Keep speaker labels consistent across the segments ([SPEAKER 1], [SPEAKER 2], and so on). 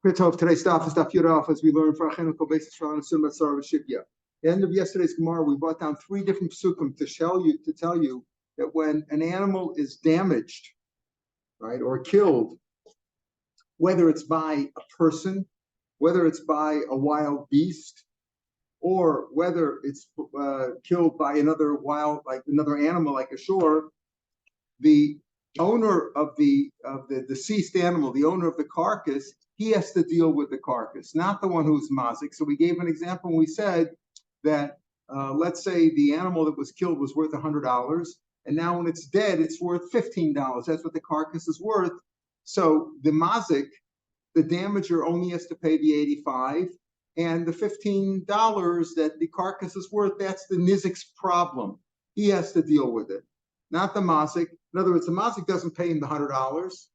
[SPEAKER 1] Today's Daf is Daf Yomi, as we learn for Achenu basis from the end of yesterday's Gemara. We brought down three different psukim to tell you that when an animal is damaged, right, or killed, whether it's by a person, whether it's by a wild beast, or whether it's killed by another animal like a shore, the owner of the deceased animal, the owner of the carcass, he has to deal with the carcass, not the one who's mazik. So we gave an example when we said that let's say the animal that was killed was worth $100, and now when it's dead, it's worth $15. That's what the carcass is worth. So the mazik, the damager, only has to pay the $85, and the $15 that the carcass is worth, that's the nizik's problem. He has to deal with it, not the mazik. In other words, the mazik doesn't pay him the $100,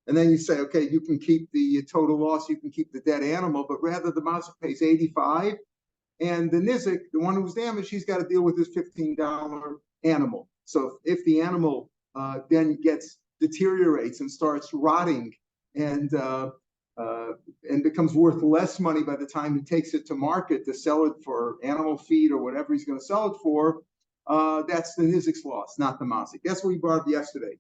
[SPEAKER 1] and then you say, okay, you can keep the total loss, you can keep the dead animal, but rather the mazik pays $85, and the nizik, the one who's damaged, he's got to deal with this $15 animal. So if the animal then deteriorates and starts rotting and becomes worth less money by the time he takes it to market to sell it for animal feed or whatever he's going to sell it for, that's the nizik's loss, not the mazik. That's what we brought up yesterday.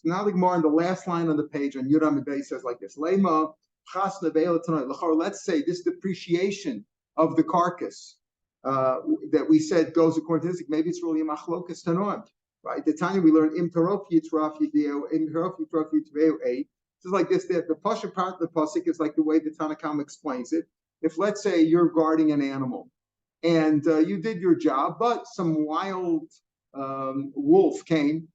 [SPEAKER 1] So now the Gemara in the last line on the page on Yudam Bey says like this: Lema chas nebeil tonight. Let's say this depreciation of the carcass that we said goes according to nizik. Maybe it's really a machlokas tanoim, right? The time we learned im tarof yitraf yideo, im tarof yitraf yitveu eight. It's like this. The pasha part of the pasuk is like the way the Tanakam explains it. If let's say you're guarding an animal and you did your job, but some wild wolf came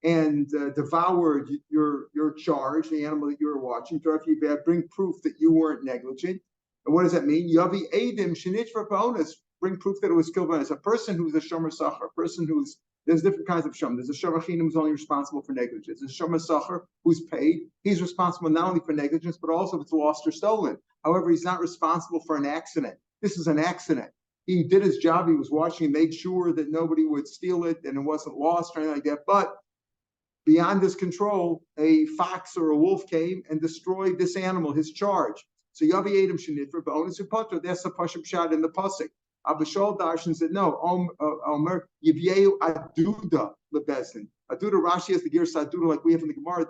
[SPEAKER 1] and devoured your charge, the animal that you were watching, bring proof that you weren't negligent. And what does that mean? Yavi Adim Shinitra bonus, bring proof that it was killed by us. A person who's a shomer sachar, a person there's different kinds of shomer. There's a shomer chinam who's only responsible for negligence. There's a shomer sachar who's paid. He's responsible not only for negligence, but also if it's lost or stolen. However, he's not responsible for an accident. This is an accident. He did his job. He was watching, made sure that nobody would steal it and it wasn't lost or anything like that. But beyond his control, a fox or a wolf came and destroyed this animal, his charge. So Yavi Adam Shinitra, bonus upato, that's a pashab shot in the pasuk. Abishol Darshan said, no, Omer Yivyehu Aduda Lebezin. Aduda, Rashi has the gear Aduda like we have in the Gemara,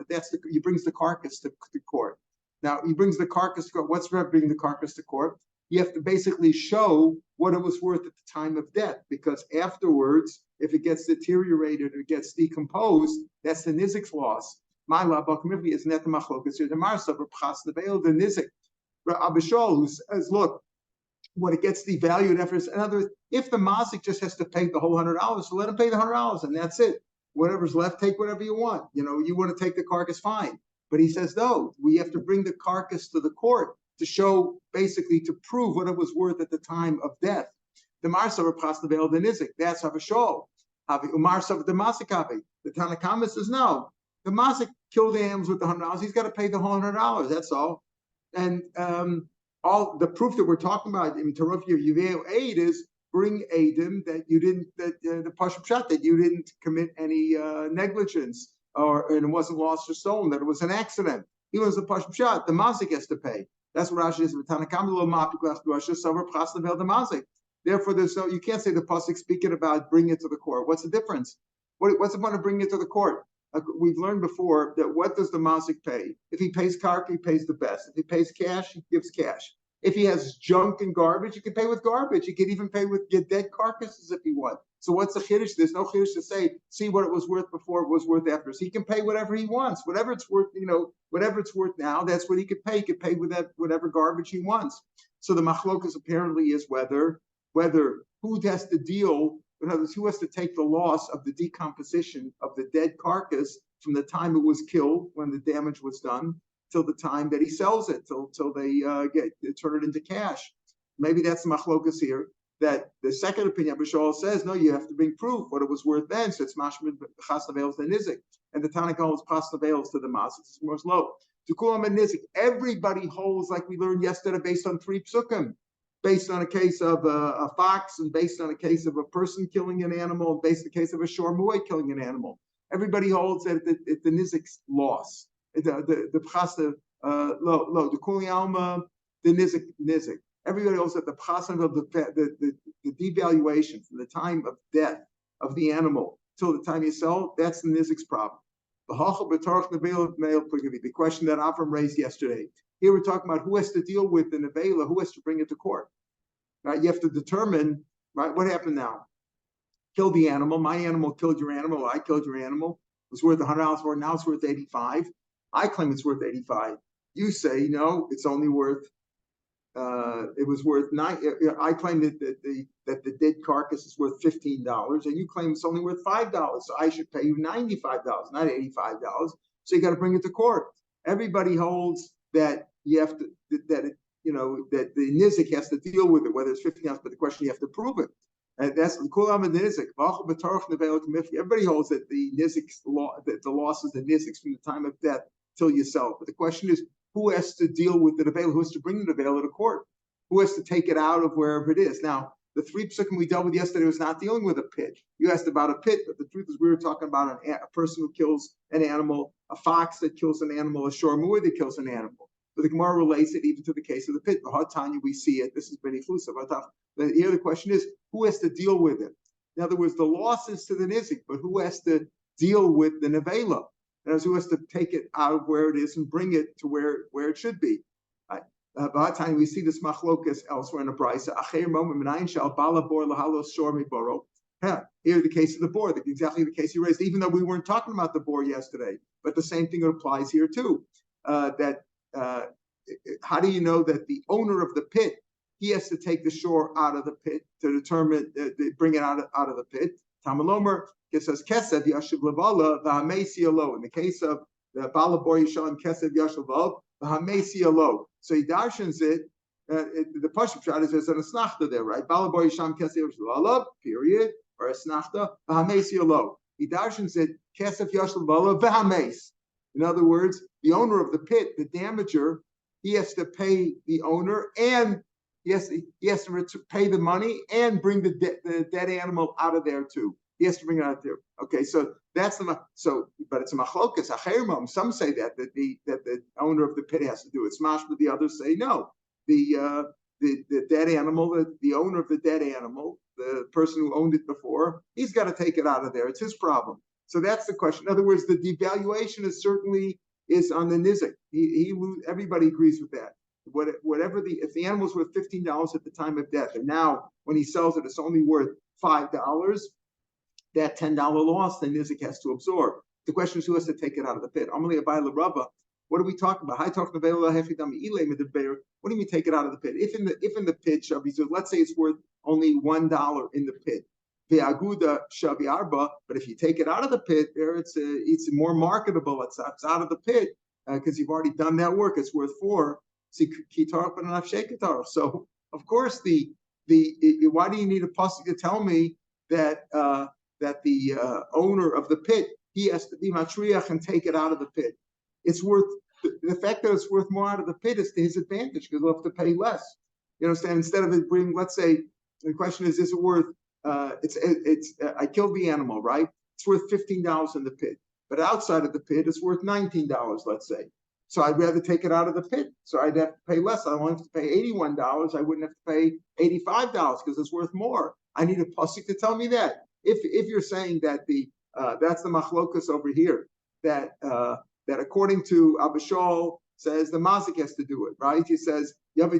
[SPEAKER 1] he brings the carcass to court. Now, he brings the carcass to court. What's bringing the carcass to court? You have to basically show what it was worth at the time of death, because afterwards, if it gets deteriorated or gets decomposed, that's the nizik's loss. My labakmivli is net machlokas the marsav or pchas the veil the nizik. Abishol, who says, look, when it gets devalued after, in other words, if the mazik just has to pay the whole $100, so let him pay the $100 and that's it. Whatever's left, take whatever you want. You want to take the carcass, fine. But he says, no, we have to bring the carcass to the court to show, basically, to prove what it was worth at the time of death. The marsav or pchas the veil the nizik. That's Abishol. Umarsav the masikavi. The Tanakama says, no, the mazik killed the animals with the $100. He's got to pay the whole $100. That's all. And all the proof that we're talking about in Taruf Yiveo aid is bring aidim that you didn't, the pashab shot, that you didn't commit any negligence and it wasn't lost or stolen, that it was an accident. He was a pashab shot. The mazik has to pay. That's what Rashi is. Therefore, you can't say the pasuk speaking about bring it to the court. What's the difference? What's the point of bringing it to the court? We've learned before that what does the mazik pay? If he pays karka, he pays the best. If he pays cash, he gives cash. If he has junk and garbage, you can pay with garbage. You can even pay with your dead carcasses if you want. So what's the chiddush? There's no chiddush to say, see what it was worth before, it was worth after. So he can pay whatever he wants. Whatever it's worth, whatever it's worth now, that's what he could pay. He could pay with that whatever garbage he wants. So the machlokas apparently is whether who has to deal, in other words, who has to take the loss of the decomposition of the dead carcass from the time it was killed, when the damage was done, till the time that he sells it, till they turn it into cash. Maybe that's the machlokas here. That the second opinion, Bishol says, no, you have to bring proof what it was worth then. So it's mashmid chas neveils to nizik, and the Tanakh holds chas neveils to the mazik. It's more slow. To kulam and nizik, everybody holds like we learned yesterday, based on three psukim. Based on a case of a fox, and based on a case of a person killing an animal, and based on a case of a shor muay killing an animal. Everybody holds that the nizik's loss. The pchasta the kuli alma the nizik. Everybody holds that the possibility of the devaluation from the time of death of the animal till the time you sell, that's the nizik's problem. The question that Avram raised yesterday. Here we're talking about who has to deal with the nevela, who has to bring it to court. Right? You have to determine, right, what happened now. Killed the animal. My animal killed your animal. I killed your animal. It was worth $100 for it. Now it's worth $85. I claim it's worth $85. You say no, it's only worth. It was worth $9. I claim that the dead carcass is worth $15, and you claim it's only worth $5. So I should pay you $95, not $85. So you got to bring it to court. Everybody holds that you have to that the nizik has to deal with it, whether it's $15, but the question you have to prove it. And that's the kulam and nizik. Everybody holds that the nizik's that the loss is the nizik's from the time of death till you sell. But the question is, who has to deal with the nevela? Who has to bring the nevela to court? Who has to take it out of wherever it is? Now, the 3 psukim we dealt with yesterday was not dealing with a pit. You asked about a pit, but the truth is we were talking about a person who kills an animal, a fox that kills an animal, a shormur that kills an animal. But the Gemara relates it even to the case of the pit. The Hatanya, we see it. This is been exclusive. Here the question is, who has to deal with it? In other words, the loss is to the nizik, but who has to deal with the nevela? And who has to take it out of where it is and bring it to where it should be? Time we see this machlokas elsewhere in the brisa. Here the case of the boar, exactly the case you raised. Even though we weren't talking about the boar yesterday, but the same thing applies here too. How do you know that the owner of the pit, he has to take the shore out of the pit to determine, bring it out of the pit? Tamalomer, it says kesev yashiv levala v'hamesi alo. In the case of the balabor yisham kesev yashiv levala v'hamesi alo. So he darshans it. The pasuk shot is there's an asnachta there, right? Balabor yisham kesev yashiv levala. Period. Or asnachta v'hamesi alo. He darshans it kesev yashiv levala v'hames. In other words, the owner of the pit, the damager, he has to pay the owner, and he has to pay the money and bring the dead animal out of there too. He has to bring it out there. Okay, so that's but it's a machlokas, a cherimum. Some say that the owner of the pit has to do it. Smash, but the others say no. The dead animal, the owner of the dead animal, the person who owned it before, he's got to take it out of there. It's his problem. So that's the question. In other words, the devaluation is certainly on the nizik. Everybody agrees with that. If the animal's worth $15 at the time of death, and now when he sells it, it's only worth $5. That $10 loss, the nizik has to absorb. The question is, who has to take it out of the pit? What are we talking about? What do you mean take it out of the pit? If in the pit, let's say it's worth only $1 in the pit. But if you take it out of the pit, there it's more marketable. It's out of the pit because you've already done that work. It's worth $4. So of course why do you need a pasuk to tell me that the owner of the pit, he has to be matriach and take it out of the pit? It's worth the fact that it's worth more out of the pit is to his advantage because he'll have to pay less. You understand? Instead of it bring, let's say, the question is it worth? I killed the animal, right? It's worth $15 in the pit, but outside of the pit, it's worth $19. Let's say. So I'd rather take it out of the pit. So I'd have to pay less. I won't have to pay $81. I wouldn't have to pay $85 because it's worth more. I need a pasuk to tell me that. If you're saying that that's the machlokas over here, that according to Abishol says the mazik has to do it, right? He says he's got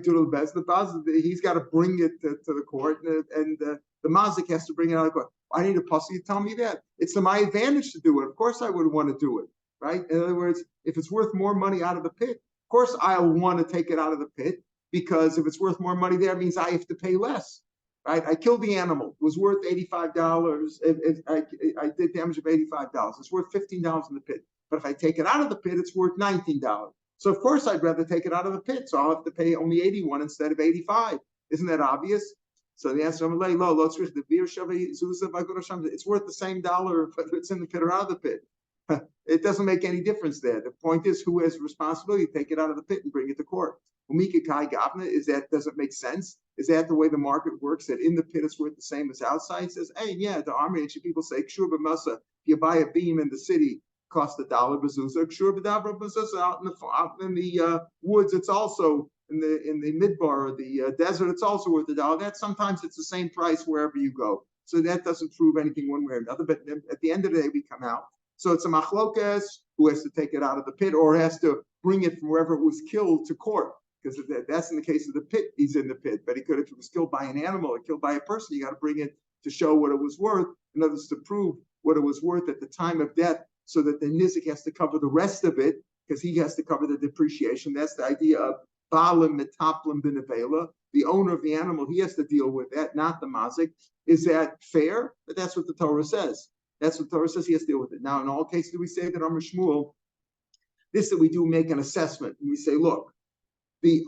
[SPEAKER 1] to bring it to the court, and the mazik has to bring it out of court. I need a pasuk to tell me that. It's to my advantage to do it. Of course I would want to do it. Right? In other words, if it's worth more money out of the pit, of course I'll want to take it out of the pit because if it's worth more money there, it means I have to pay less. Right? I killed the animal. It was worth $85. I did damage of $85. It's worth $15 in the pit. But if I take it out of the pit, it's worth $19. So of course I'd rather take it out of the pit. So I'll have to pay only $81 instead of $85. Isn't that obvious? So the answer it's worth the same dollar whether it's in the pit or out of the pit. It doesn't make any difference there. The point is who has responsibility to take it out of the pit and bring it to court. Is that doesn't make sense? Is that the way the market works? That in the pit it's worth the same as outside? It says, hey, yeah, the army ancient people say, if you buy a beam in the city, cost $1 bazooza. Out in the woods, it's also in the midbar or the desert, it's also worth $1. That sometimes it's the same price wherever you go. So that doesn't prove anything one way or another. But at the end of the day, we come out. So it's a machlokes who has to take it out of the pit or has to bring it from wherever it was killed to court. Because that's in the case of the pit, he's in the pit. But he could, if it was killed by an animal or killed by a person, you got to bring it to show what it was worth. In other words, to prove what it was worth at the time of death, so that the nizik has to cover the rest of it, because he has to cover the depreciation. That's the idea of balim metaplim binavela. The owner of the animal, he has to deal with that, not the mazik. Is that fair? But that's what the Torah says. That's what the Torah says. He has to deal with it. Now, in all cases, do we say that Amar Shmuel, this that we do make an assessment, and we say, look, the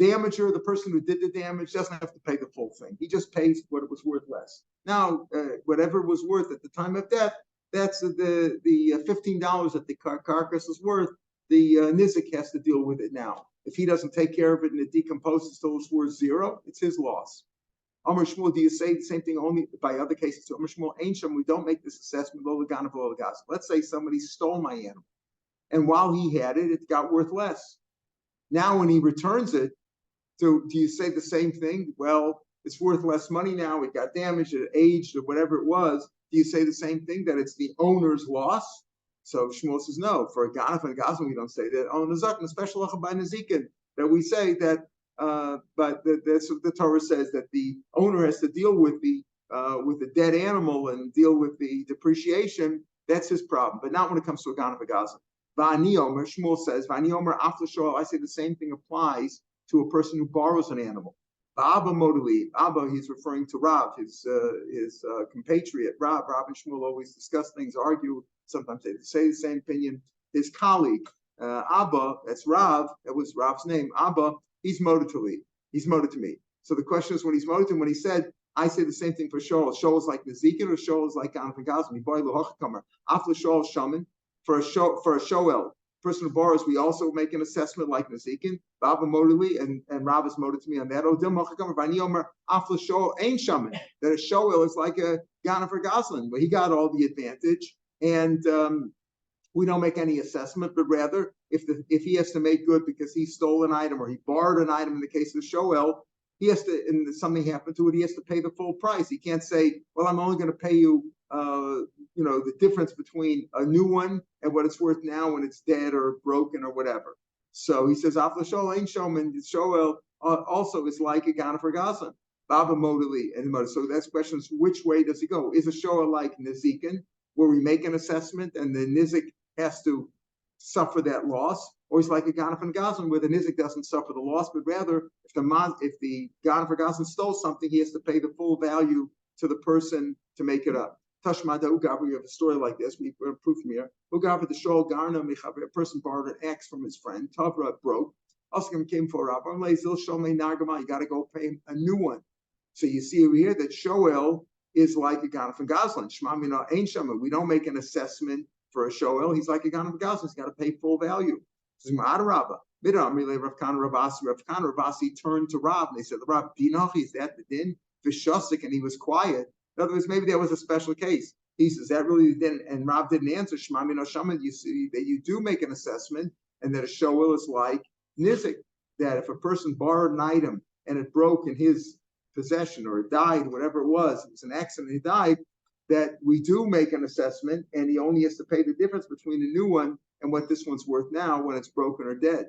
[SPEAKER 1] damager, the person who did the damage, doesn't have to pay the full thing. He just pays what it was worth less. Now, whatever it was worth at the time of death, that's the $15 that the carcass is worth. The nizik has to deal with it now. If he doesn't take care of it and it decomposes till it's worth $0, it's his loss. Amar Shmuel, do you say the same thing only by other cases? So Amar Shmuel, Ainsham, we don't make this assessment. Let's say somebody stole my animal, and while he had it, it got worth less. Now, when he returns it, so do you say the same thing? Well, it's worth less money now. It got damaged, it aged, or whatever it was. Do you say the same thing, that it's the owner's loss? So Shmuel says no. For a ganaf and gazlan, we don't say that. On the zaken, a special lacha by nazikin, that we say that. But that's what the Torah says, that the owner has to deal with the dead animal and deal with the depreciation. That's his problem, but not when it comes to a ganaf and gazlan. V'aniomer, Shmuel says, V'aniomer after I say the same thing applies to a person who borrows an animal. Abba moduli, Abba, he's referring to Rav, his compatriot. Rav and Shmuel always discuss things, argue. Sometimes they say the same opinion. His colleague, Abba, that's Rav, that was Rav's name. Abba, he's moduli. He's moded to me. So the question is, when he's moded to him, when he said, I say the same thing for Shoel. Shoel is like Nezikin, or Shoel is like Ganaf and Gazlan. Boy lohochkamer. After Shoel shaman. For a Shoel, person who borrows, we also make an assessment like Nezikin, Baba Moduli, and Rav is moded to me on that. That a Shoel is like a Ganaf or Gazlan, where he got all the advantage, and we don't make any assessment, but rather, if he has to make good because he stole an item or he borrowed an item in the case of Shoel, he has to, and something happened to it, he has to pay the full price. He can't say, well, I'm only going to pay you the difference between a new one and what it's worth now when it's dead or broken or whatever. So he says, Afla Shoel ain't Shoel, Shoel also is like a Ganaf or Gazlan. Baba Modali and Modali. So that's questions, which way does he go? Is a Shoel like Nezikin, where we make an assessment and the Nizik has to suffer that loss? Or is like a Ganaf and Gazlan, where the Nizik doesn't suffer the loss, but rather if the Ganaf or Gazlan stole something, he has to pay the full value to the person to make it up. Tashmada Ugav, we have a story like this. We have proof from here. Ugav the Shoel Garna Michaber, a person borrowed an axe from his friend. Tavra broke. Oscar came for Rabbi. Zil Shomei Nagama, you got to go pay him a new one. So you see over here that Shoel is like a Ganaf and Gazlan. Shmamina ain't Shama. We don't make an assessment for a Shoel. He's like a Ganaf and Gazlan. He's got to pay full value. So Rabba. Midam relay Rav Kana Ravasi. Rav Kana Ravasi turned to Rav and they said, Rav, Dinochi, is that the din? Vishosik, and he was quiet. In other words, maybe that was a special case. He says that really didn't, and Rav didn't answer. Shema Min Shama, you see that you do make an assessment, and that a Shoel is like Nizik, that if a person borrowed an item and it broke in his possession or it died, whatever it was an accident, he died, that we do make an assessment, and he only has to pay the difference between the new one and what this one's worth now when it's broken or dead.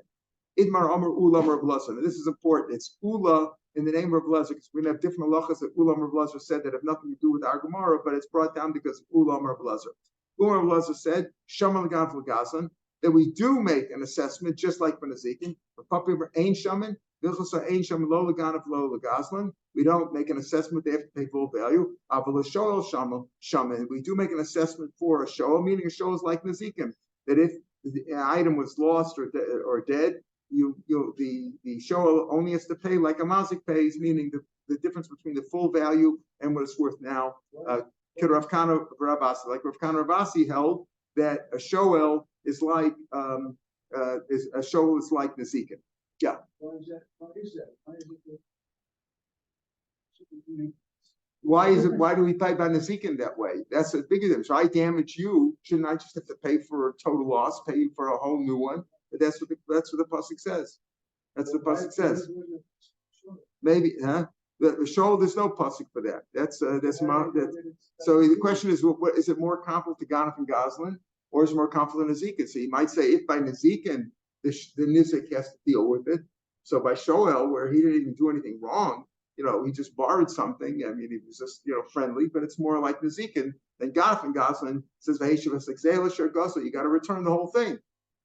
[SPEAKER 1] Idmar Amar Ula Amar Blaser. This is important. It's Ula in the name of Blaser, because we're going to have different halachas that Ula Amar Blaser said that have nothing to do with our Gemara, but it's brought down because Ula Amar Blaser. Ula Amar Blaser said, Shaman Ganaf Gazlan, that we do make an assessment just like for Nezikin. For Papi Ain Shaman, Ain Shaman Lo Ganaf Lo Gazlan. We don't make an assessment, they have to pay full value. Aval Shoel Shaman. We do make an assessment for a Shoel, meaning a Shoel is like Nezikin, that if the item was lost or dead, the Shoel only has to pay like a mazik pays, meaning the difference between the full value and what it's worth now. Rav Kana Ravasi held that a Shoel is like Nezikin. Yeah. Why is it? Why do we pay by Nezikin that way? That's a bigger difference. So I damage you, shouldn't I just have to pay for a total loss, pay you for a whole new one? But that's what the pasuk says. That's what the pasuk says. Maybe, huh? The shoal, there's no pasuk for that. That's so the question is, what is it more comparable to Ganef and Goslin, or is it more comparable to Nezikin? So you might say if by Nezikin the Nizik has to deal with it. So by Shoel, where he didn't even do anything wrong, he just borrowed something. I mean, he was just friendly, but it's more like Nezikin than Ganef and Goslin says you got to return the whole thing.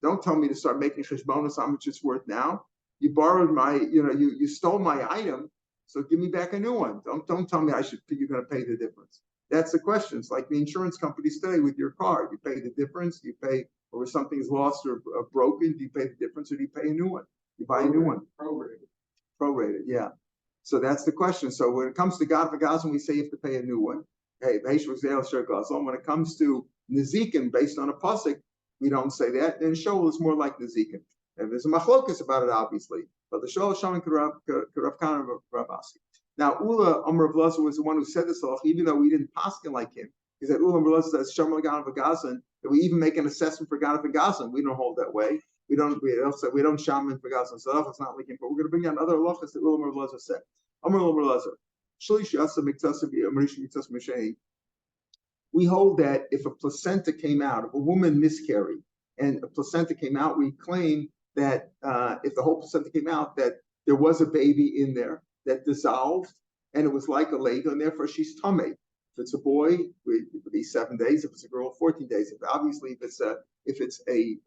[SPEAKER 1] Don't tell me to start making cheshbonos how much it's worth now. You borrowed my, you stole my item, so give me back a new one. Don't tell me you're going to pay the difference. That's the question. It's like the insurance companies today with your car. You pay the difference. You pay, or if something is lost or broken, do you pay the difference or do you pay a new one? You buy a new one. Prorated, yeah. So that's the question. So when it comes to Ganef and Goslin, we say you have to pay a new one. Hey, when it comes to Nezikin, based on a pasuk, we don't say that. And Shoel is more like Nezikin. And there's a machlokus about it, obviously. But the Shoel Shaman Rav Kana of Rav Asi. Now, Ula Amr of Lazar was the one who said this, even though we didn't paskin like him. He said, Ula Amr of Lazar says, Shaman Ganef and Goslin, that we even make an assessment for Ganef and Goslin. We don't hold that way. We don't shaman for Goslin. So it's not like him. But we're going to bring out other halachas that Ula Amr of Lazar said. Amr of Lazar. We hold that if a placenta came out, if a woman miscarried and a placenta came out, we claim that if the whole placenta came out, that there was a baby in there that dissolved and it was like a Lego, and therefore she's tamei. If it's a boy, it would be 7 days. If it's a girl, 14 days. If it's a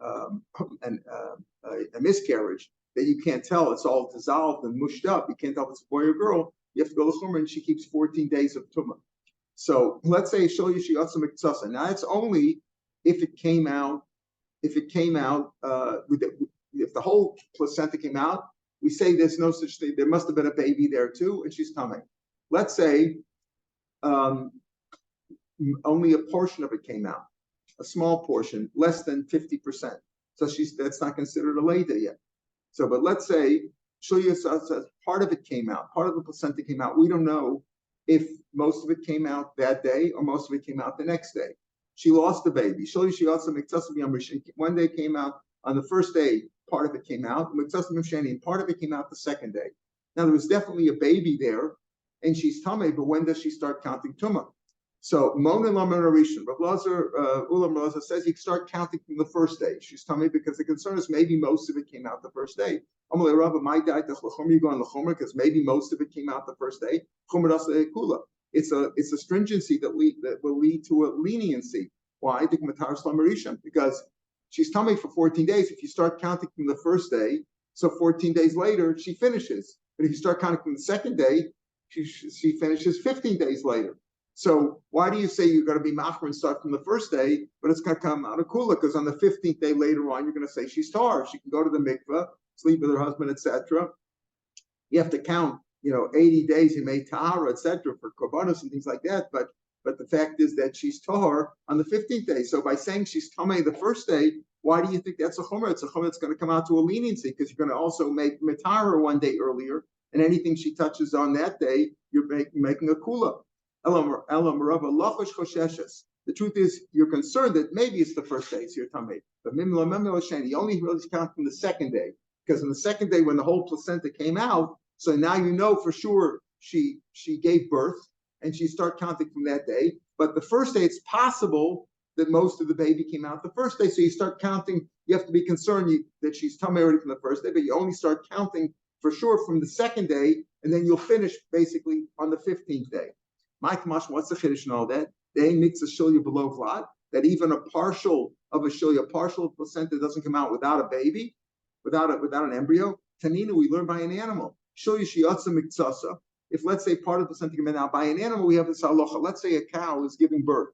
[SPEAKER 1] miscarriage, that you can't tell, it's all dissolved and mushed up. You can't tell if it's a boy or girl. You have to go to Chumrah, and she keeps 14 days of tumah. So let's say Shol Yishiyatsa Miktsasa. Now it's only if it came out. If the whole placenta came out, we say there's no such thing. There must have been a baby there too, and she's tamei. Let's say only a portion of it came out, a small portion, less than 50%. So that's not considered a leda yet. So, but let's say part of it came out, part of the placenta came out. We don't know if most of it came out that day or most of it came out the next day. She lost the baby. One day came out on the first day, part of it came out, and part of it came out the second day. Now there was definitely a baby there, and she's tamei, but when does she start counting tumah? So Mona Laman Rishon, Rav Lazar, Ulam Raza says you can start counting from the first day. She's tamei because the concern is maybe most of it came out the first day. Amalei Rabba, my diet you go on the chomer because maybe most of it came out the first day. It's a stringency that will lead to a leniency. Why? Because she's tamei for 14 days. If you start counting from the first day, so 14 days later she finishes. But if you start counting from the second day, she finishes 15 days later. So why do you say you're going to be machmer and start from the first day, but it's going to come out of kula? Because on the 15th day later on, you're going to say she's tar. She can go to the mikveh, sleep with her husband, etc. You have to count, 80 days in May Tahara, etc. for korbanos and things like that. But the fact is that she's tar on the 15th day. So by saying she's tamei the first day, why do you think that's a chomer? It's a chomer that's going to come out to a leniency because you're going to also make mitara one day earlier, and anything she touches on that day, you're making a kula. The truth is, you're concerned that maybe it's the first day, so you're tamei. But you only really count from the second day, because on the second day when the whole placenta came out, so now you know for sure she gave birth, and you start counting from that day. But the first day, it's possible that most of the baby came out the first day, so you start counting. You have to be concerned that she's tamei already from the first day, but you only start counting for sure from the second day, and then you'll finish basically on the 15th day. My Kamash, what's the chiddush in all that? They mix a shilya below vlad, that even a partial placenta doesn't come out without a baby, without an embryo. Tanina, we learn by an animal. Shilya shiyatsa miktsasa. If let's say part of the placenta came out by an animal, we have this halacha. Let's say a cow is giving birth,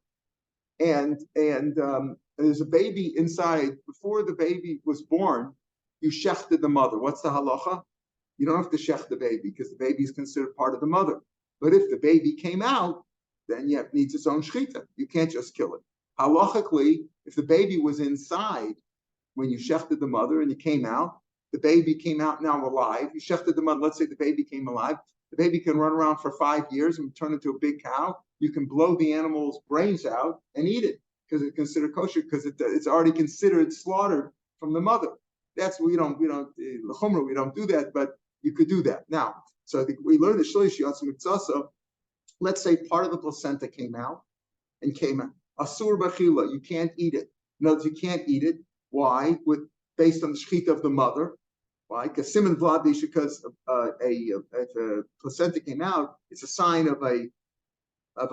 [SPEAKER 1] and there's a baby inside. Before the baby was born, you shechted the mother. What's the halacha? You don't have to shech the baby because the baby is considered part of the mother. But if the baby came out, then it needs its own shechita. You can't just kill it. Halachically, if the baby was inside when you shechted the mother and it came out, the baby came out now alive. You shechted the mother. Let's say the baby came alive. The baby can run around for 5 years and turn into a big cow. You can blow the animal's brains out and eat it because it's considered kosher because it's already considered slaughtered from the mother. That's we don't l'chumra, we don't do that, but you could do that. Now, so we learned the shlish yatzim mitzasa. Let's say part of the placenta came out asur b'chila, you can't eat it. In other words, you can't eat it. Why? Based on the shechita of the mother. Why? Because siman vladish, because if a placenta came out, it's a sign of a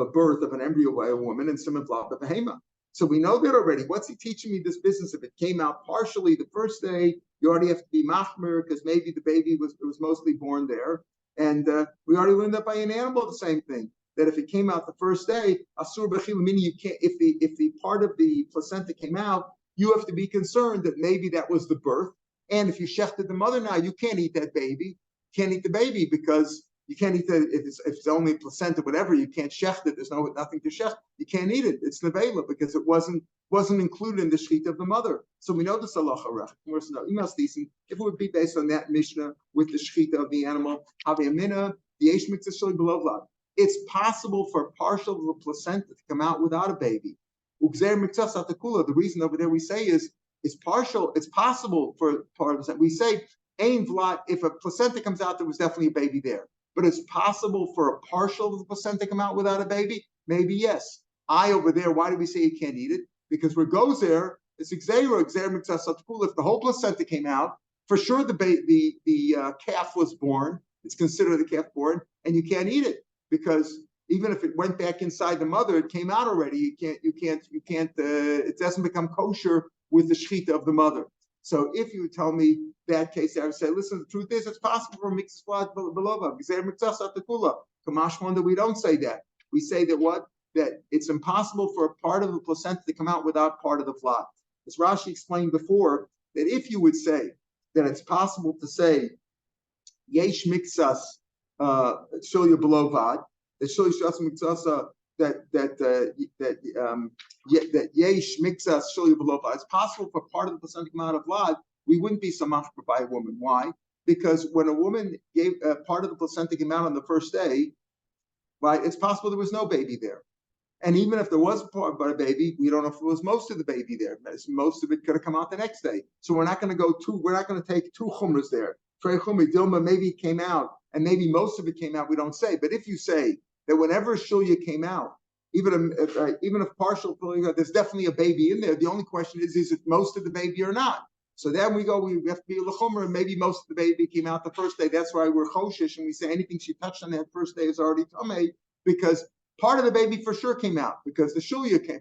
[SPEAKER 1] birth of an embryo by a woman, and siman vlad behema. So we know that already. What's he teaching me this business? If it came out partially the first day, you already have to be machmer because maybe the baby was mostly born there, and we already learned that by an animal the same thing. That if it came out the first day, asur b'chila, meaning you can't. If the part of the placenta came out, you have to be concerned that maybe that was the birth. And if you shechted the mother now, you can't eat that baby. You can't eat the baby because you can't eat it if it's only placenta, whatever. You can't shecht it. There's nothing to shecht. You can't eat it. It's nevela because it wasn't included in the shechita of the mother. So we know this halacha. If it would be based on that mishnah with the shechita of the animal, it's possible for partial of the placenta to come out without a baby. The reason over there we say is it's partial. It's possible for part of the placenta. We say if a placenta comes out, there was definitely a baby there. But it's possible for a partial of the placenta to come out without a baby? Maybe yes. Over there, why do we say you can't eat it? Because where it goes there, it's exera mitzvah. If the whole placenta came out, for sure the calf was born. It's considered the calf born, and you can't eat it because even if it went back inside the mother, it came out already. You can't. It doesn't become kosher with the shechita of the mother. So if you would tell me that case, I would say, listen, the truth is it's possible for mixed blood below. Kamashwan that we don't say that. We say that it's impossible for a part of the placenta to come out without part of the flood. As Rashi explained before, that if you would say that it's possible to say yesh mixas shilya belovad, that shilya shas mixasa that yesh mixas shilya belovad, it's possible for part of the placenta to come out of blood. We wouldn't be samach by a woman. Why? Because when a woman gave part of the placenta came out on the first day, right? It's possible there was no baby there. And even if there was part by a baby, we don't know if it was most of the baby there. Most of it could have come out the next day. So we're not going to take two chumras there. Dilma, maybe it came out, and maybe most of it came out, we don't say. But if you say that whenever shulya came out, even if partial, there's definitely a baby in there. The only question is it most of the baby or not? So then we have to be l'chumra, and maybe most of the baby came out the first day. That's why we're choshish, and we say anything she touched on that first day is already tamei, because part of the baby for sure came out, because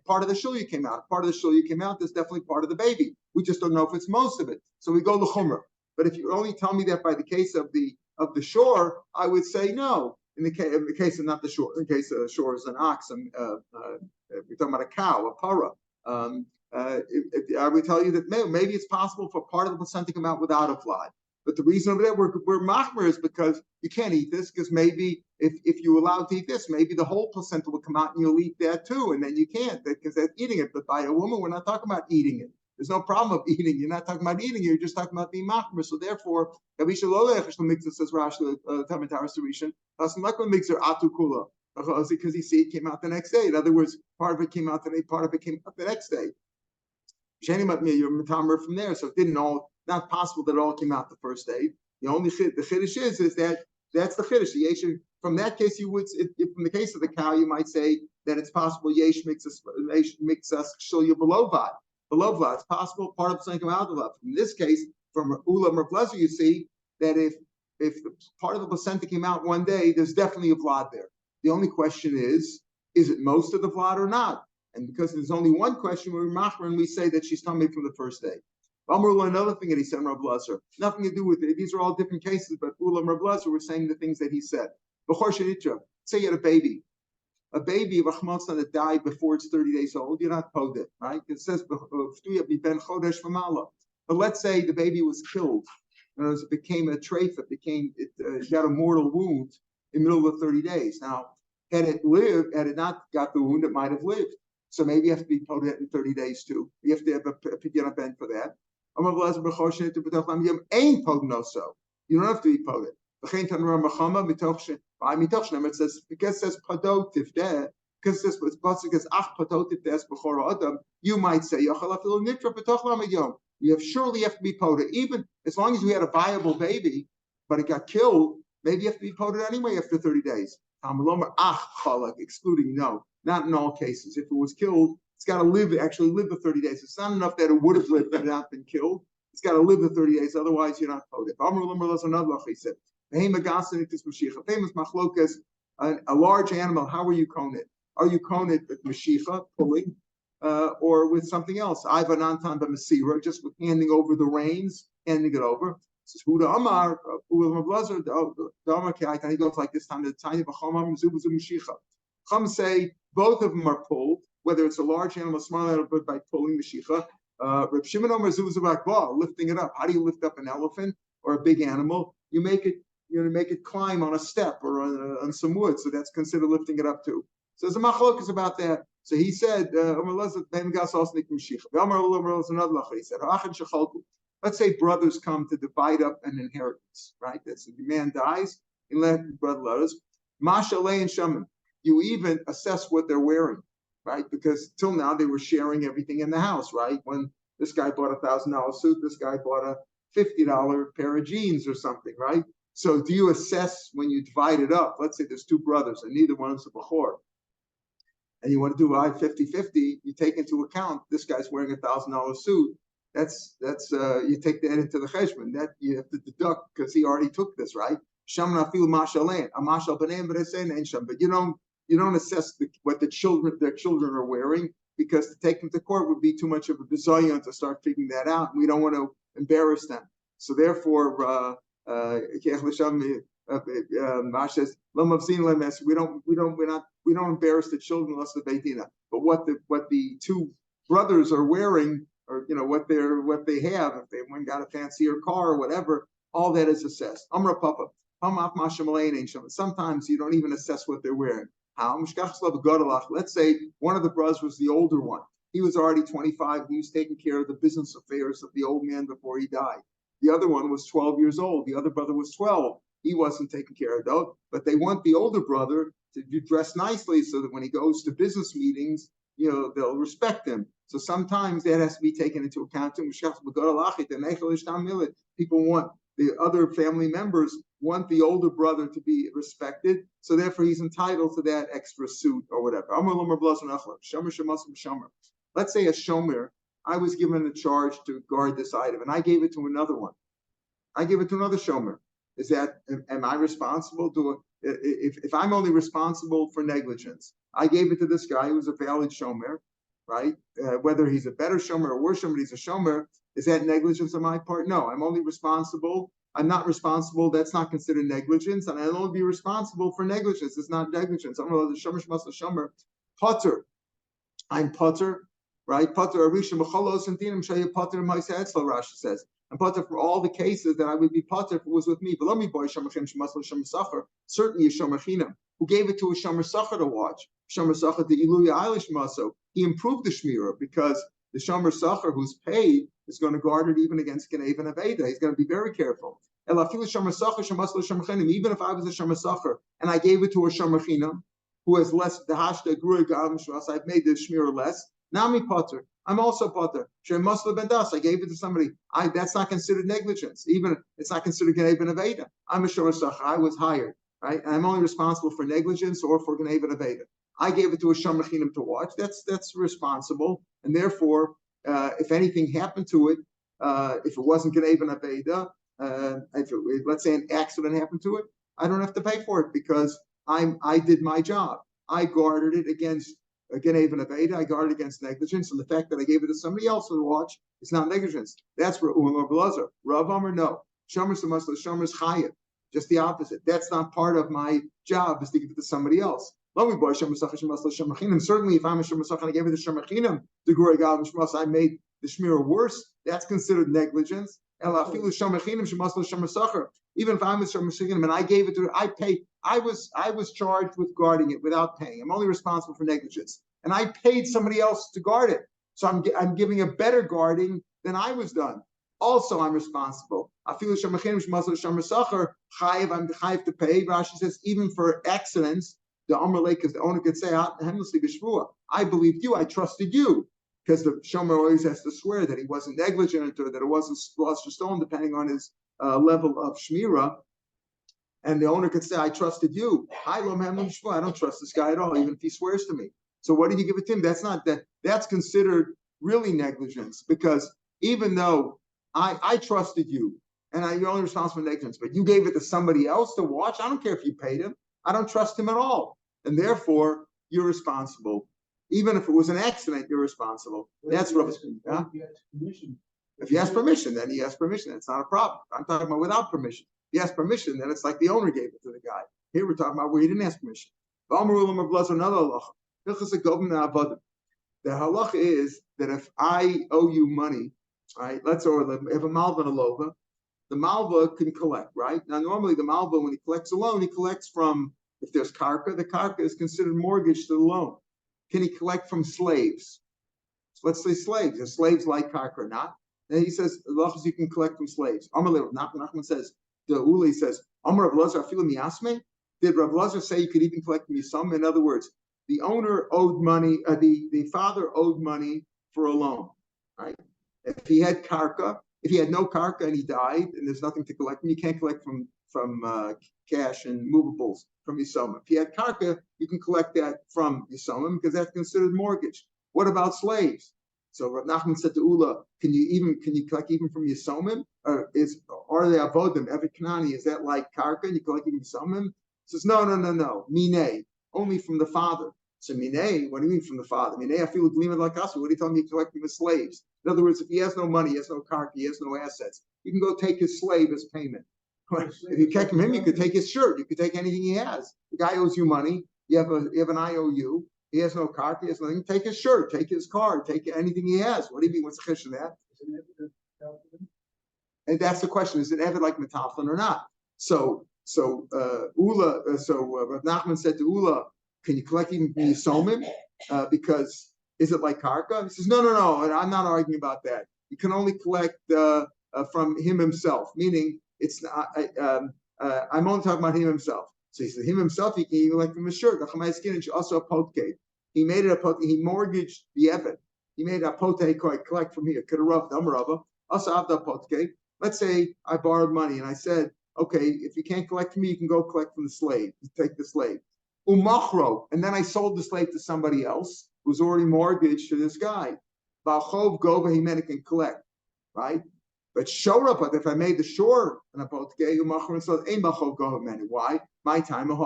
[SPEAKER 1] part of the shulya came out. Part of the shulya came out, there's definitely part of the baby. We just don't know if it's most of it. So we go l'chumra. But if you only tell me that by the case of the shore, I would say no. In the case of not the shore, in the case of the shore is an ox, we're talking about a cow, a para. I would tell you that maybe it's possible for part of the placenta to come out without a fly. But the reason over there we're machmer is because you can't eat this, because maybe if you allow to eat this, maybe the whole placenta will come out and you'll eat that too, and then you can't because that's eating it. But by a woman, we're not talking about eating it. There's no problem of eating. You're not talking about eating it. You're just talking about being machmer. So therefore, says Rashi, because he see it came out the next day. In other words, part of it came out today, part of it came out the next day. You're metamer from there, so it didn't all. Not possible that it all came out the first day. The only the chiddush is that that's the chiddush. From that case, you would, if from the case of the cow, you might say that it's possible yesh mixas shilya below vad. Below vad, it's possible part of the thing come out of the vad. In this case, from Ulam or Pleasure, you see that if the part of the placenta came out one day, there's definitely a vlad there. The only question is it most of the vlad or not? And because there's only one question, we're machmer and we say that she's coming from the first day. Another thing that he said, Rav Lazar, nothing to do with it. These are all different cases, but Ulam Rav Lazar were saying the things that he said. Say you had a baby of Rahmatzah that died before it's 30 days old, you're not poded, right? It says, but let's say the baby was killed, and it became a treifa, it got a mortal wound in the middle of 30 days. Now, had it not got the wound, it might have lived. So maybe you have to be poded in 30 days too. You have to have a pidyon ben for that. You don't have to be poded. It says, because it says padotif there, because it says ach padotif there before Adam, you might say you surely have to be poted, even as long as you had a viable baby, but it got killed. Maybe you have to be poted anyway after 30 days. Excluding no, not in all cases. If it was killed, it's got to actually live the 30 days. It's not enough that it would have lived and not been killed. It's got to live the 30 days, otherwise you're not poted. He said, famous machlokas, a large animal, how are you koned? Are you koned with mashicha, pulling, or with something else? Ivanantan b'masira, just with handing over the reins, handing it over. Says Huda Amar, he goes like this time to the tiny mashicha. Chum say both of them are pulled, whether it's a large animal, small animal, but by pulling mashicha. Rav Shimon Omer zuzubakba, lifting it up. How do you lift up an elephant or a big animal? You make it climb on a step or on some wood, so that's considered lifting it up too. So there's a machlok is about that. So he said, let's say brothers come to divide up an inheritance, right? That's the man dies, and let brother letters. Mashaleh and Shaman, you even assess what they're wearing, right? Because till now they were sharing everything in the house, right? When this guy bought $1,000 suit, this guy bought a $50 pair of jeans or something, right? So do you assess when you divide it up? Let's say there's two brothers and neither one is a bechor, and you want to do 50-50, you take into account this guy's wearing $1,000 suit. That's you take that into the cheshbon. That you have to deduct because he already took this, right? But you don't assess what their children are wearing, because to take them to court would be too much of a bizayon to start figuring that out, and we don't want to embarrass them. So therefore, we don't embarrass the children unless the beitina. But what the two brothers are wearing, or what they have, if they one got a fancier car or whatever, all that is assessed. Amra Papa, sometimes you don't even assess what they're wearing. How? Let's say one of the brothers was the older one. He was already 25. He was taking care of the business affairs of the old man before he died. The other one was 12 years old. The other brother was 12. He wasn't taken care of though. But they want the older brother to dress nicely so that when he goes to business meetings, they'll respect him. So sometimes that has to be taken into account too. People want the other family members want the older brother to be respected, so therefore he's entitled to that extra suit or whatever. Let's say a shomer, I was given a charge to guard this item, and I gave it to another one. I gave it to another shomer. Am I responsible to if I'm only responsible for negligence? I gave it to this guy who was a valid shomer, right? Whether he's a better shomer or worse shomer, he's a shomer. Is that negligence on my part? No, I'm only responsible. I'm not responsible. That's not considered negligence, and I'll only be responsible for negligence. It's not negligence. I'm the shomer shmas shomer. Potter. I'm potter, right? Potter arisha mecholos and dinim shayu potter ma'asetzla. Rashi says, I'm potter for all the cases that I would be potter if it was with me. But let me boy shomachim shmasla shomer sacher. Certainly a shomachinam who gave it to a shomer sacher to watch. Shomer sacher the iluya eilish maso. He improved the shmira because the shomer sacher who's paid is going to guard it even against Genev and Aveda. He's going to be very careful. Even if I was a shomer sacher and I gave it to a shomer who has less the hashda grui gam shras, I've made the shmira less. Nami potter. I'm also potter. Shem musla bendas. I gave it to somebody. That's not considered negligence. Even it's not considered Genev and Aveda. I'm a shomer sacher. I was hired, right? And I'm only responsible for negligence or for Genev and Aveda. I gave it to a shomer to watch. That's responsible, and therefore, if anything happened to it, if it wasn't Genev and Aveda, let's say an accident happened to it, I don't have to pay for it because I did my job. I guarded it against Genev and Aveda. I guarded against negligence, and the fact that I gave it to somebody else to watch is not negligence. That's where Rav Lazar. Rav Amar, no. Shomer Samasla, Shomer's Chayat. Just the opposite. That's not part of my job, is to give it to somebody else. Certainly, if I'm a shomer sacher and I gave it to shomer the Gurei Gal Mishmas, I made the shmira worse. That's considered negligence. Even if I'm a shomer and I gave it to, I paid. I was charged with guarding it without paying. I'm only responsible for negligence, and I paid somebody else to guard it. So I'm giving a better guarding than I was done. Also, I'm responsible. I feel I'm chayiv to pay. Rashi says even for accidents. The Amr Lake is the owner could say, I believed you, I trusted you. because the shomer always has to swear that he wasn't negligent or that it wasn't lost or stolen, depending on his level of shmira. And the owner could say, I trusted you. I don't trust this guy at all, even if he swears to me. So what did you give it to him? That's considered really negligence, because even though I trusted you and you're only responsible for negligence, but you gave it to somebody else to watch. I don't care if you paid him. I don't trust him at all. And therefore, you're responsible. Even if it was an accident, you're responsible. That's what if he has permission, then he has permission. It's not a problem. I'm talking about without permission. If he has permission, then it's like the owner gave it to the guy. Here we're talking about where he didn't ask permission. Another halacha. The halacha is that if I owe you money, right? If a malva and a lova, the malva can collect, right? Now, normally the malva, when he collects a loan, he collects from, if there's karka, the karka is considered mortgage to the loan. Can he collect from slaves? So let's say slaves. Are slaves like karka or not? Then he says, you can collect from slaves. Nachman says, the Uli says, Amar Rav Lazar afilu miyasme? Did Rav Lazar say you could even collect from Yisam? In other words, the owner owed money, the father owed money for a loan, right? If he had karka, if he had no karka and he died and there's nothing to collect from, you can't collect from cash and movables from Yisomim. If he had karka, you can collect that from Yisomim because that's considered mortgage. What about slaves? So Rav Nachman said to Ula, can you collect even from Yisomim? Or are they avodim? Every Kanani, is that like karka and you collect even Yisomim? He says, no. Mine, only from the father. So mine, what do you mean from the father? Mine, I feel gleaming like us. What are you telling me you collect from his slaves? In other words, if he has no money, he has no karka, he has no assets, you can go take his slave as payment. If you collect from him, you could take his shirt. You could take anything he has. The guy owes you money. You have an IOU. He has no karka. He has nothing. Take his shirt. Take his car. Take anything he has. What do you mean? What's the question of that? And that's the question: is it ever like metalfin or not? So Rav Nachman said to Ula, "Can you collect even from Yisomim? Because is it like karka?" He says, "No. I'm not arguing about that. You can only collect from him himself, meaning." It's not. I'm only talking about him himself. So he said, him himself, he can even collect from his shirt. Also a potke. He made it a potke. He mortgaged the evet. He made a potke collect from here. Could have rubbed Amarava. Also avda potke. Let's say I borrowed money and I said, okay, if you can't collect from me, you can go collect from the slave. You take the slave. Umachro, and then I sold the slave to somebody else who's already mortgaged to this guy. Balchov gova he meant it can collect, right? But shora, but if I made the shore and about why? My time when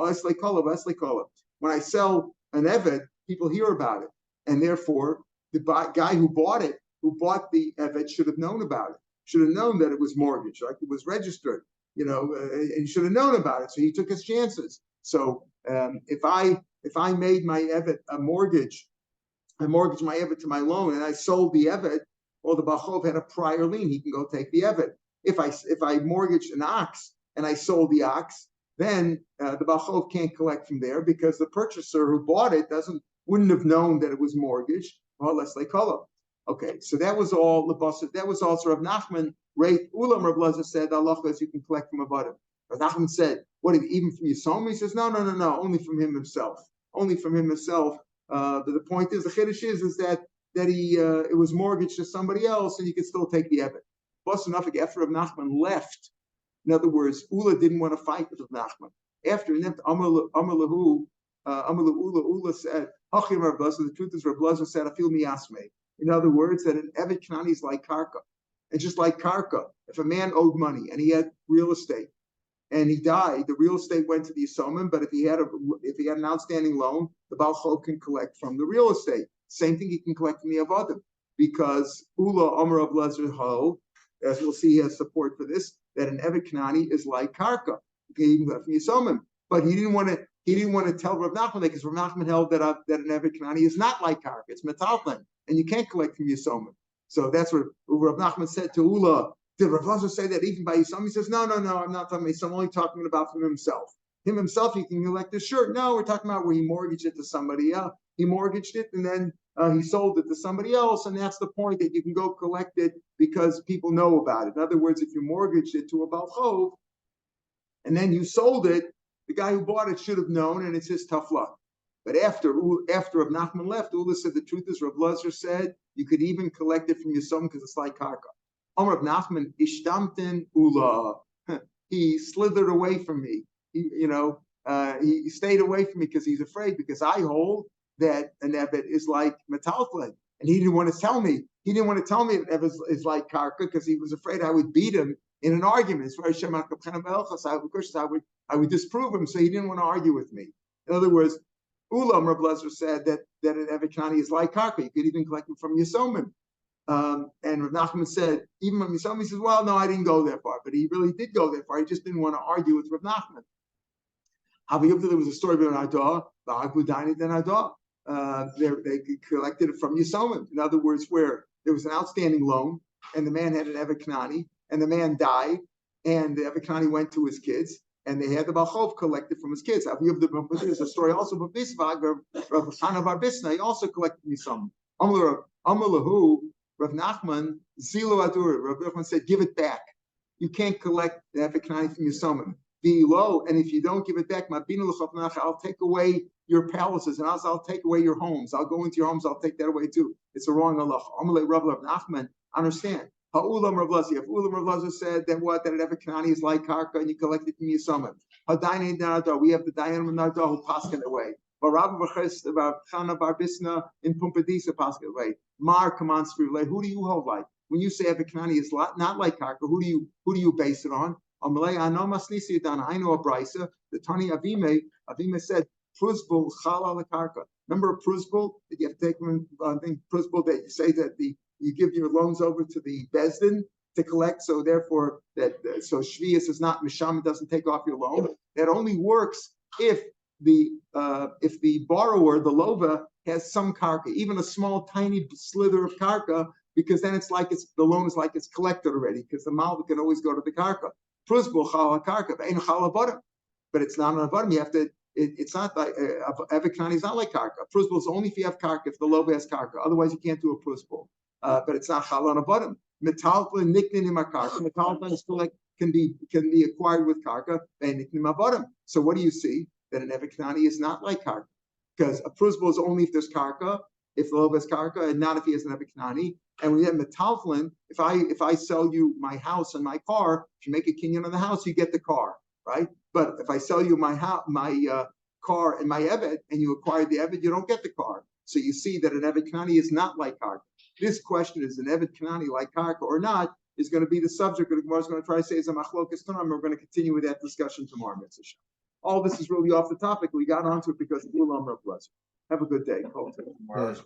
[SPEAKER 1] I sell an evet, people hear about it, and therefore the guy who bought the evet should have known about it. Should have known that it was mortgaged, like it was registered, and he should have known about it. So he took his chances. So if I made my evet a mortgage, I mortgaged my evet to my loan, and I sold the evet. Or the Bachov had a prior lien, he can go take the evet. If I mortgaged an ox and I sold the ox, then the Bachov can't collect from there because the purchaser who bought it wouldn't have known that it was mortgaged, or less they call it. Okay, so that was all the bus. That was also Rav Nachman. Ulam Rav Lazar said, Allah you can collect from Avadim. Rav Nachman said, what, even from Yisomim? He says, no, only from him himself. Only from him himself. The point is, the chiddush is that he it was mortgaged to somebody else, and you could still take the evet. Plus, enough after Rav Nachman left. In other words, Ula didn't want to fight with Rav Nachman. After he left, Ula said, the truth is, Rav Lazar said, I feel miyasme. In other words, that an evet kanani is like karka. And just like karka, if a man owed money and he had real estate and he died, the real estate went to the Yisomim, but if he had an outstanding loan, the Baal Chol can collect from the real estate. Same thing he can collect from the Avadim, because Ula Amar of Lezer Ho, as we'll see, he has support for this, that an Evet Kanani is like Karka. He can collect from Yisomim. But he didn't want to tell Rav Nachman that, because Rav Nachman held that an Evet Kanani is not like Karka, it's Metalton, and you can't collect from Yisomim. So that's what Rav Nachman said to Ula. Did Rav Lazar say that even by Yisomim? He says, no, I'm not talking about Yisomim, I'm only talking about from himself. Him himself, he can collect his shirt. No, we're talking about where he mortgaged it to somebody else. He mortgaged it and then he sold it to somebody else, and that's the point, that you can go collect it because people know about it. In other words, if you mortgaged it to a Baal Chov and then you sold it, the guy who bought it should have known, and it's his tough luck. But after Rav Nachman left, Ula said the truth is Rav Lazar said you could even collect it from your son because it's like karka. Rav Nachman ishtamtin Ula. He slithered away from me. He stayed away from me because he's afraid, because I hold that an evet is like metalflin, and he didn't want to tell me. He didn't want to tell me that evet is like karka because he was afraid I would beat him in an argument. I would disprove him, so he didn't want to argue with me. In other words, Ulam Rav Lezer said that an evet knani is like karka. You could even collect it from Yisomim. And Rav Nachman said, even when Yisomim, he says, well, no, I didn't go that far. But he really did go that far. He just didn't want to argue with Rav Nachman. There was a story about Adah, the Agudani then Adah. They collected it from Yisomim. In other words, where there was an outstanding loan, and the man had an evet knani, and the man died, and the evet knani went to his kids, and they had the Balchov collected from his kids. There's a story also about Bisvag, Rav Chana Bar Bisna, he also collected me some. Amalahu, Rav Nachman, Zilo Adur, Rav Nachman said, give it back. You can't collect the evet knani from Yisomim. Be low, and if you don't give it back, I'll take away your palaces, and I'll take away your homes. I'll go into your homes, I'll take that away too. It's a wrong Allah. Amalei Rav Nachman, understand. Ha'ulam Rav Lazi. If Ulam Rav Lazi said, then what? That an evet knani is like karka, and you collect it from Yisomim. Ha'dayin Nadadah. We have the Dayan Nadadah who pass it away. But Rav Chana Bar Bisna in Pumpadisa pass it away. Mar Kaman Skrivle. Who do you hold like? When you say evet knani is not like karka, who do you base it on? I know a brisa. The Tani Avime said pruzbul chala lekarka. Remember a pruzbul that you have to take from pruzbul that you say that you give your loans over to the bezdin to collect. So therefore so shvius is not misham, it doesn't take off your loan. That only works if the borrower, the lova, has some karka, even a small tiny slither of karka, because then the loan is like it's collected already, because the malva can always go to the karka. Pruzbul chala karka, but it's not on a bottom. You have to. It's not like evet knani is not like karka. Pruzbul is only if you have karka, if the lova has karka. Otherwise, you can't do a pruzbul. But it's not chala on a bottom. Metalflin niknin in karka. Metalflin is still can be acquired with karka. Niknin bottom. So what do you see? That an evet knani is not like karka, because a pruzbul is only if there's karka, if the lova has karka, and not if he has an evet knani. And we have metalflin. If I sell you my house and my car, if you make a kinyan on the house, you get the car, right? But if I sell you my car and my evet, and you acquire the evet, you don't get the car. So you see that an evet knani is not like karka. This question is an evet knani like karka or not is going to be the subject that the Gemara is going to try to say is a machlokas tanam. We're going to continue with that discussion tomorrow. All this is really off the topic. We got onto it because of Ulam Rav Lezer. Have a good day. Tomorrow's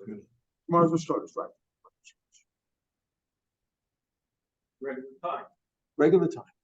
[SPEAKER 1] Rosh, right?
[SPEAKER 2] Regular time.
[SPEAKER 1] Regular time.